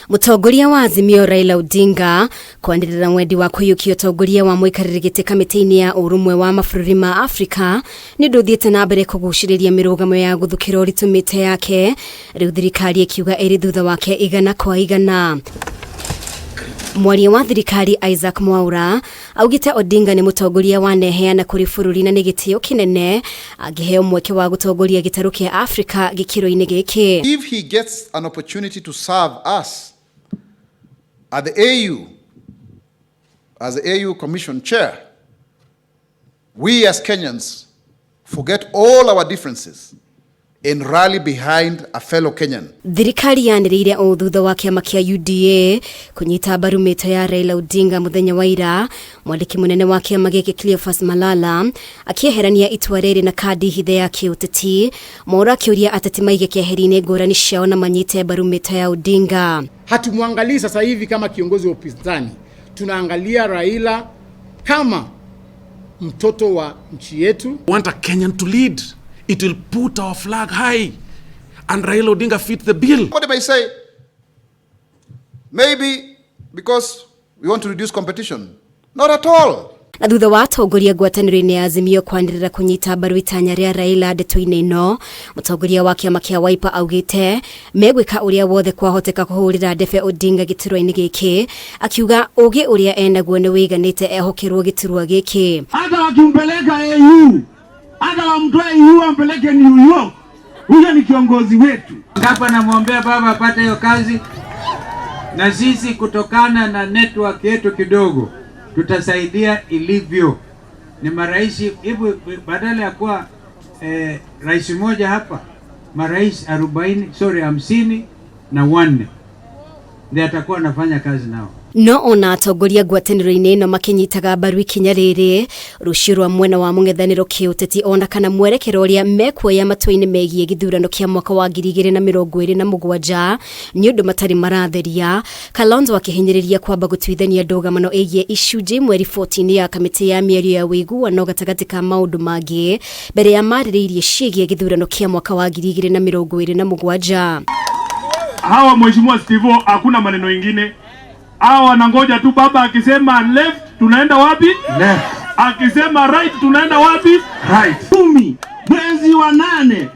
Mutongoria wa Azimio Raila Odinga kwandirira mwendi wa kuyukia utongoria wa muikariri giti kamiti-ini ya urumwe wa mabũrũri ma Afrika ni nduthiete na mbere kuguciriria mirugamo ya guthukira uritumite yake riu thirikari ikiuga iri thutha wake igana kwa igana. Mwaria wa thirikari Isaac Mwaura augite Odinga ni mutongoria wa neheana kuri bũrũri na ni gitio kinene agiheo mweke wa gutongoria gitaru kia Afrika gikiro-ini giki. If he gets an opportunity to serve us at the AU as the AU Commission Chair, we as Kenyans forget all our differences and rally behind a fellow Kenyan. Thirikari yaniriire o thutha wa kiama kia UDA kunyita mbaru mito ya Raila Odinga muthenya wa ira. Mwandiki munene wa kiama giki Cleophas Malala akieherania itua riri na kadi hithe ya kiuteti. Mwaura akiuria ateti maige kieheri-ini ngũrani ciao na manyite mbaru mito ya Odinga. Hatumwangalii sasa hivi kama kiongozi wa upinzani, tunaangalia Raila kama mtoto wa nchi yetu. Want a Kenyan to lead. It will put our flag high, and Raila Odinga fit the bill. What may say, maybe because we want to reduce competition. Not at all. Na thutha wa atongoria ngwatanĩro-inĩ ya Azimio kwanĩrĩra kunyita mbaru itanya ria Raila ndeto-inĩ ino, mutongoria wa kiama kia Wiper augite megwika uria wothe kwahoteka kuhurira ndebe Odinga gitiro-inĩ giki, akiuga ugi uria enaguo ni wiganite ehokirwo gitirwa giki. Hata wakimpeleka AU, hata wamtoe AU ampeleke New York, huyo ni kiongozi wetu. Hapa namwombea baba apate hiyo kazi, na sisi kutokana na network yetu kidogo tutasaidia ilivyo. Ni maraisi hivyo, badala ya kuwa rais mmoja hapa, marais 50 na 4 ndio atakuwa anafanya kazi nao. No ona atongoria ngwatanĩro-inĩ ino makinyitaga mbaru ikinya riri rucio rwa mwena wa mũng'ethanĩro kiũteti ona kana mwerekero ũrĩa mekuoya matua-inĩ megiĩ gĩthurano kia mwaka wa 2027 nĩ ũndũ matarĩ maratheria. Kalonzo akihinyĩrĩria kwamba gũtuithania ndũgamano ĩgiĩ icunjĩ mweri 14 ya kamĩtĩ ya mĩario ya ũiguano gatagatĩ ka maũndũ mangĩ mbere ya marĩrĩirie ciĩgiĩ gĩthurano kia mwaka wa 2027. Hawa mheshimiwa Steve, hakuna maneno mengine. Hawa wanangoja tu baba akisema left tunaenda wapi? Left. Akisema right tunaenda wapi? Right. 10 mwezi wa 8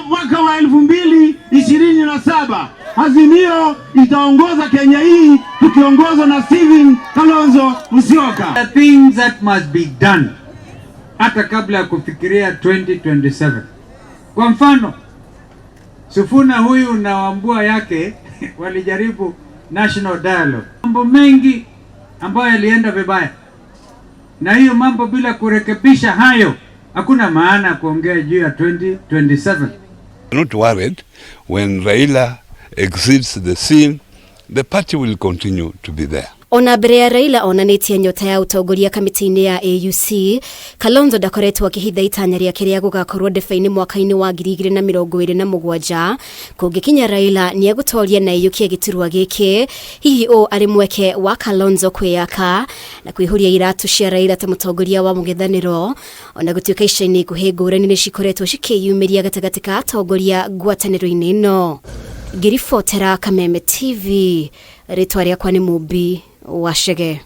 mwaka wa 2027 Azimio itaongoza Kenya hii tukiongozwa na Steven Kalonzo Musyoka. The things that must be done hata kabla ya kufikiria 2027. Kwa mfano, Sifuna huyu na Wambua yake walijaribu national dialogue. Mambo mengi ambayo yalienda vibaya. Na hiyo mambo bila kurekebisha hayo, hakuna maana kuongea juu ya 2027. Not worried, when Raila exits the scene, the party will continue to be there. Ona mbere ya Raila onanitie nyota ya utongoria kamiti-ini ya AUC, Kalonzo ndakoretwo akihitha itanya riake ria gugakorwo ndebe-ini mwaka-ini wa 2027. Kungikinya Raila ni egutoria na iyukia gitirwa giki, hihi o ari mweke wa Kalonzo kwiyaka na kwihuria iratu cia Raila ta mutongoria wa mũng'ethanĩro, ona gutuika ica-ini nguhi ngũrani ni cikoretwo cikiyumiria gatagati ka atongoria ngwatanĩro-ini ino. Ngiribotera Kameme TV, ritwa riakwa ni Mubi wa Shege.